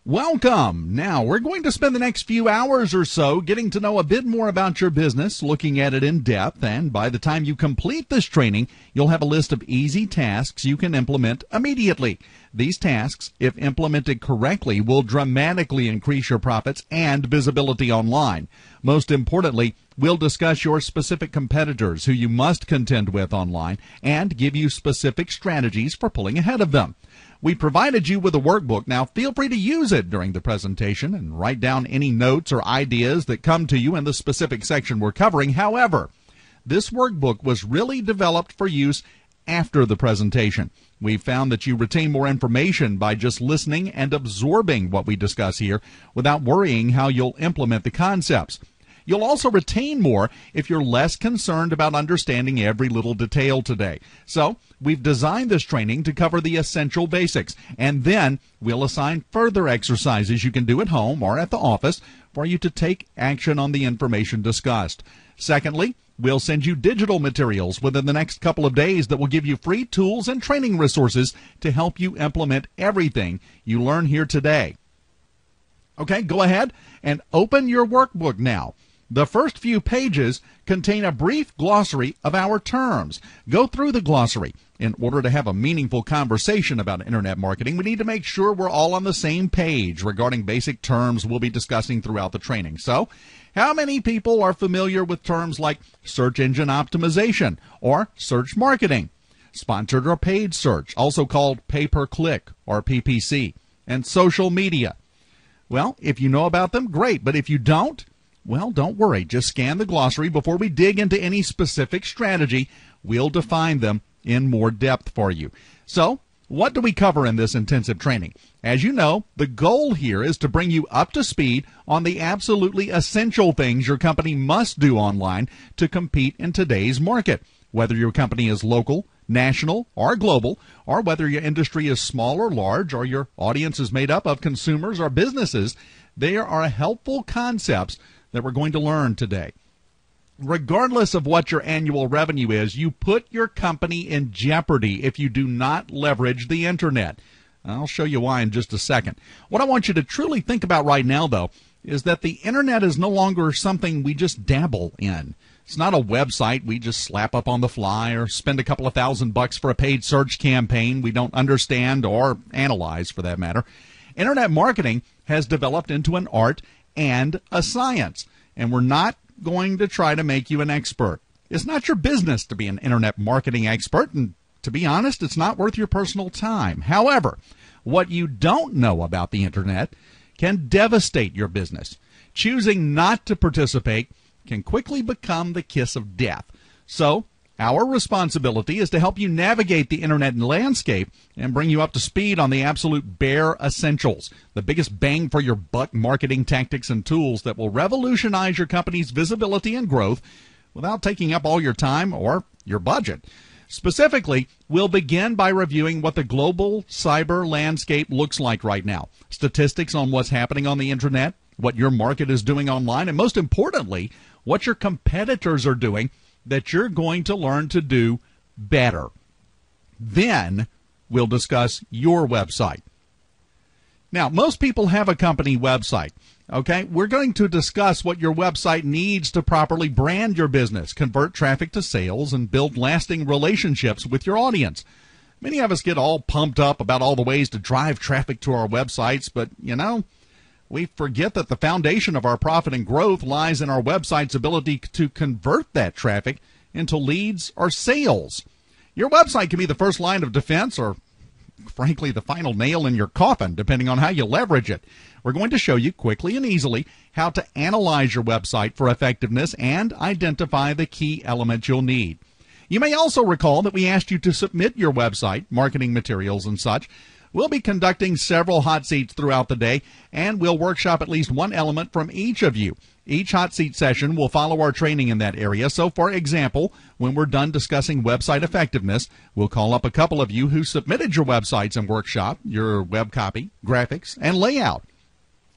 Welcome. Now, we're going to spend the next few hours or so getting to know a bit more about your business, looking at it in depth, and by the time you complete this training, you'll have a list of easy tasks you can implement immediately. These tasks, if implemented correctly, will dramatically increase your profits and visibility online. Most importantly, we'll discuss your specific competitors who you must contend with online and give you specific strategies for pulling ahead of them. We provided you with a workbook. Now, feel free to use it during the presentation and write down any notes or ideas that come to you in the specific section we're covering. However, this workbook was really developed for use after the presentation. We found that you retain more information by just listening and absorbing what we discuss here without worrying how you'll implement the concepts. You'll also retain more if you're less concerned about understanding every little detail today. So, we've designed this training to cover the essential basics, and then we'll assign further exercises you can do at home or at the office for you to take action on the information discussed. Secondly, we'll send you digital materials within the next couple of days that will give you free tools and training resources to help you implement everything you learn here today. Okay, go ahead and open your workbook now. The first few pages contain a brief glossary of our terms. Go through the glossary. In order to have a meaningful conversation about internet marketing, we need to make sure we're all on the same page regarding basic terms we'll be discussing throughout the training. So, how many people are familiar with terms like search engine optimization or search marketing, sponsored or paid search, also called pay-per-click or PPC, and social media? Well, if you know about them, great, but if you don't, well, don't worry. Just scan the glossary before we dig into any specific strategy. We'll define them in more depth for you. So, what do we cover in this intensive training? As you know, the goal here is to bring you up to speed on the absolutely essential things your company must do online to compete in today's market. Whether your company is local, national, or global, or whether your industry is small or large, or your audience is made up of consumers or businesses, there are helpful concepts that we're going to learn today. Regardless of what your annual revenue is, you put your company in jeopardy if you do not leverage the internet. I'll show you why in just a second. What I want you to truly think about right now, though, is that the internet is no longer something we just dabble in. It's not a website we just slap up on the fly or spend a couple of $1,000 for a paid search campaign we don't understand or analyze, for that matter. Internet marketing has developed into an art and a science, and we're not going to try to make you an expert. It's not your business to be an internet marketing expert, and to be honest, it's not worth your personal time. However, what you don't know about the internet can devastate your business. Choosing not to participate can quickly become the kiss of death. So, our responsibility is to help you navigate the internet landscape and bring you up to speed on the absolute bare essentials, the biggest bang for your buck marketing tactics and tools that will revolutionize your company's visibility and growth without taking up all your time or your budget. Specifically, we'll begin by reviewing what the global cyber landscape looks like right now, statistics on what's happening on the internet, what your market is doing online, and most importantly, what your competitors are doing that you're going to learn to do better. Then we'll discuss your website. Now, most people have a company website. Okay, we're going to discuss what your website needs to properly brand your business, convert traffic to sales, and build lasting relationships with your audience. Many of us get all pumped up about all the ways to drive traffic to our websites, but, we forget that the foundation of our profit and growth lies in our website's ability to convert that traffic into leads or sales. Your website can be the first line of defense or, frankly, the final nail in your coffin, depending on how you leverage it. We're going to show you quickly and easily how to analyze your website for effectiveness and identify the key elements you'll need. You may also recall that we asked you to submit your website, marketing materials, and such. We'll be conducting several hot seats throughout the day, and we'll workshop at least one element from each of you. Each hot seat session will follow our training in that area. So, for example, when we're done discussing website effectiveness, we'll call up a couple of you who submitted your websites and workshop, your web copy, graphics, and layout.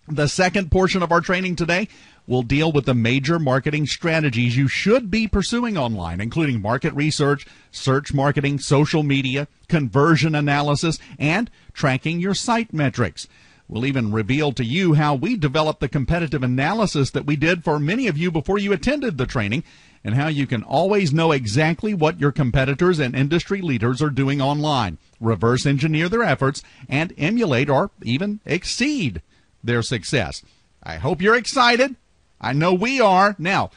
The second portion of our training today will deal with the major marketing strategies you should be pursuing online, including market research, search marketing, social media, conversion analysis, and tracking your site metrics. We'll even reveal to you how we developed the competitive analysis that we did for many of you before you attended the training, and how you can always know exactly what your competitors and industry leaders are doing online, reverse engineer their efforts, and emulate or even exceed their success. I hope you're excited. I know we are. Now,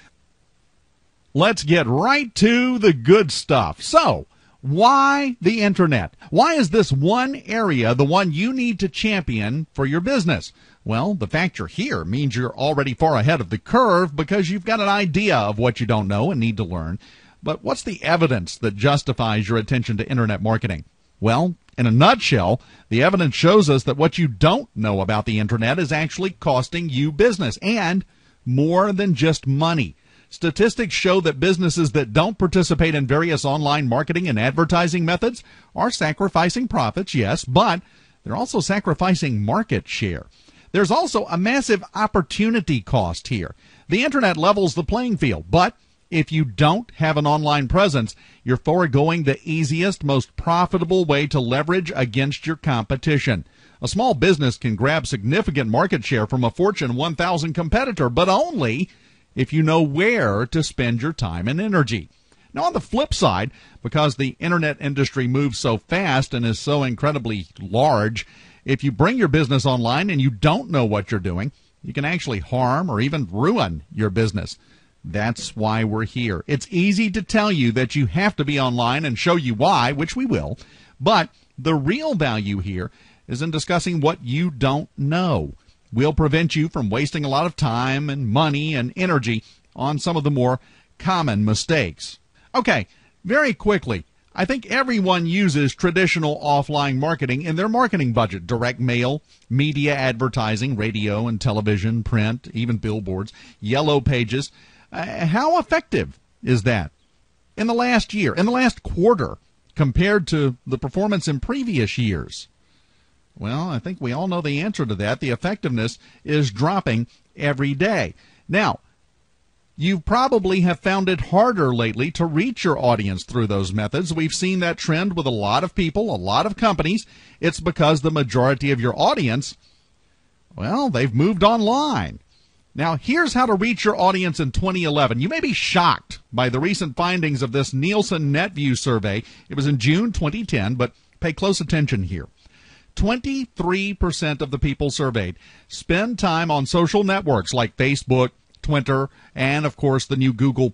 let's get right to the good stuff. So, why the internet? Why is this one area the one you need to champion for your business? Well, the fact you're here means you're already far ahead of the curve because you've got an idea of what you don't know and need to learn. But what's the evidence that justifies your attention to internet marketing? Well, in a nutshell, the evidence shows us that what you don't know about the internet is actually costing you business, and more than just money. Statistics show that businesses that don't participate in various online marketing and advertising methods are sacrificing profits, yes, but they're also sacrificing market share. There's also a massive opportunity cost here. The internet levels the playing field, but if you don't have an online presence, you're foregoing the easiest, most profitable way to leverage against your competition. A small business can grab significant market share from a Fortune 1000 competitor, but only if you know where to spend your time and energy. Now, on the flip side, because the internet industry moves so fast and is so incredibly large, if you bring your business online and you don't know what you're doing, you can actually harm or even ruin your business. That's why we're here. It's easy to tell you that you have to be online and show you why, which we will, but the real value here is in discussing what you don't know. We'll prevent you from wasting a lot of time and money and energy on some of the more common mistakes. Okay, very quickly, I think everyone uses traditional offline marketing in their marketing budget: direct mail, media advertising, radio and television, print, even billboards, yellow pages. How effective is that in the last year, in the last quarter, compared to the performance in previous years? Well, I think we all know the answer to that. The effectiveness is dropping every day. Now, you probably have found it harder lately to reach your audience through those methods. We've seen that trend with a lot of people, a lot of companies. It's because the majority of your audience, well, they've moved online. Now, here's how to reach your audience in 2011. You may be shocked by the recent findings of this Nielsen NetView survey. It was in June 2010, but pay close attention here. 23% of the people surveyed spend time on social networks like Facebook, Twitter, and, of course, the new Google+.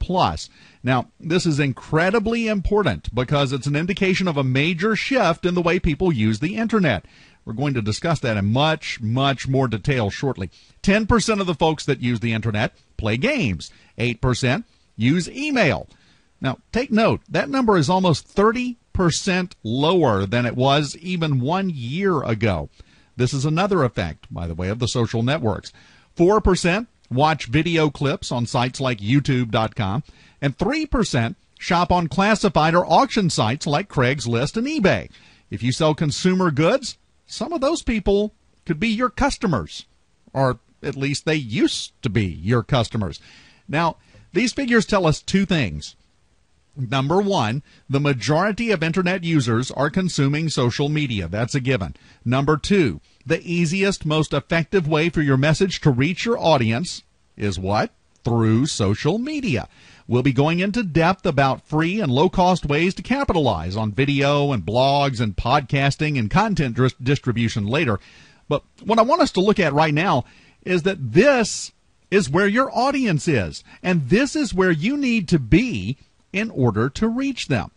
Now, this is incredibly important because it's an indication of a major shift in the way people use the internet. We're going to discuss that in much, much more detail shortly. 10% of the folks that use the internet play games. 8% use email. Now, take note, that number is almost 30% lower than it was even 1 year ago. This is another effect, by the way, of the social networks. 4% watch video clips on sites like YouTube.com, and 3% shop on classified or auction sites like Craigslist and eBay. If you sell consumer goods, some of those people could be your customers, or at least they used to be your customers. Now, these figures tell us two things. Number one, the majority of internet users are consuming social media. That's a given. Number two, the easiest, most effective way for your message to reach your audience is what? Through social media. We'll be going into depth about free and low-cost ways to capitalize on video and blogs and podcasting and content distribution later. But what I want us to look at right now is that this is where your audience is, and this is where you need to be in order to reach them.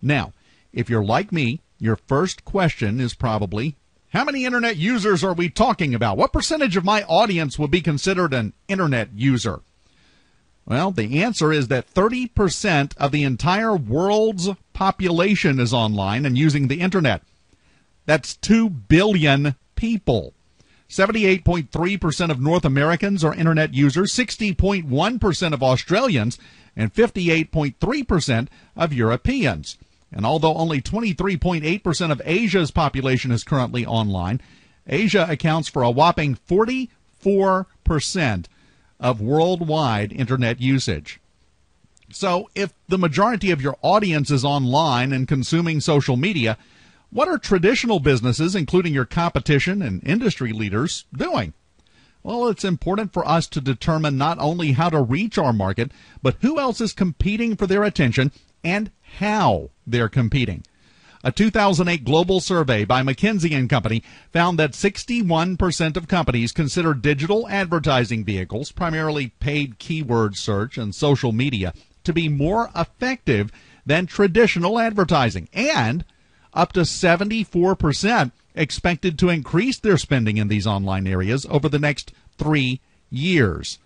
Now, if you're like me, your first question is probably, how many internet users are we talking about? What percentage of my audience would be considered an internet user? Well, the answer is that 30% of the entire world's population is online and using the internet. That's 2 billion people. 78.3% of North Americans are internet users, 60.1% of Australians, and 58.3% of Europeans. And although only 23.8% of Asia's population is currently online, Asia accounts for a whopping 44% of worldwide internet usage. So if the majority of your audience is online and consuming social media, What are traditional businesses, including your competition and industry leaders, doing? Well, it's important for us to determine not only how to reach our market, but who else is competing for their attention and how they're competing. A 2008 global survey by McKinsey & Company found that 61% of companies consider digital advertising vehicles, primarily paid keyword search and social media, to be more effective than traditional advertising, and up to 74% expected to increase their spending in these online areas over the next 3 years.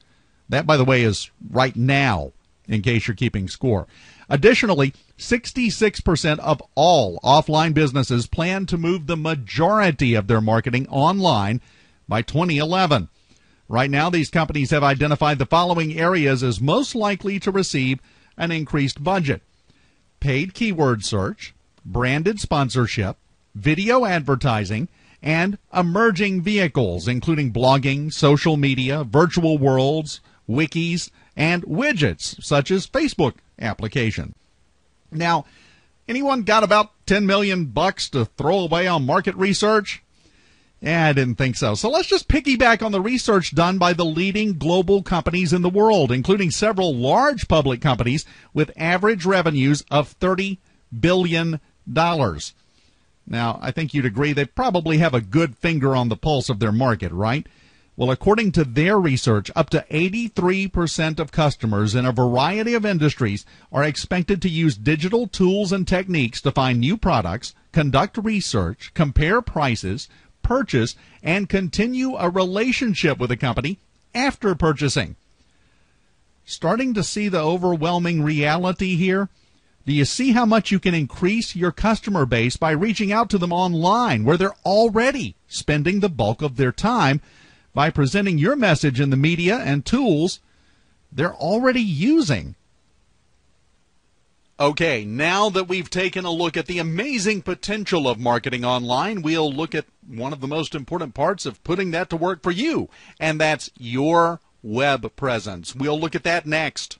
That, by the way, is right now, in case you're keeping score. Additionally, 66% of all offline businesses plan to move the majority of their marketing online by 2011. Right now, these companies have identified the following areas as most likely to receive an increased budget: paid keyword search, branded sponsorship, video advertising, and emerging vehicles, including blogging, social media, virtual worlds, wikis, and widgets, such as Facebook application. Now, anyone got about $10 million to throw away on market research? I didn't think so. So let's just piggyback on the research done by the leading global companies in the world, including several large public companies with average revenues of $30 billion. Now, I think you'd agree they probably have a good finger on the pulse of their market, right? Well, according to their research, up to 83% of customers in a variety of industries are expected to use digital tools and techniques to find new products, conduct research, compare prices, purchase, and continue a relationship with a company after purchasing. Starting to see the overwhelming reality here? Do you see how much you can increase your customer base by reaching out to them online, where they're already spending the bulk of their time, by presenting your message in the media and tools they're already using? Okay, now that we've taken a look at the amazing potential of marketing online, we'll look at one of the most important parts of putting that to work for you, and that's your web presence. We'll look at that next.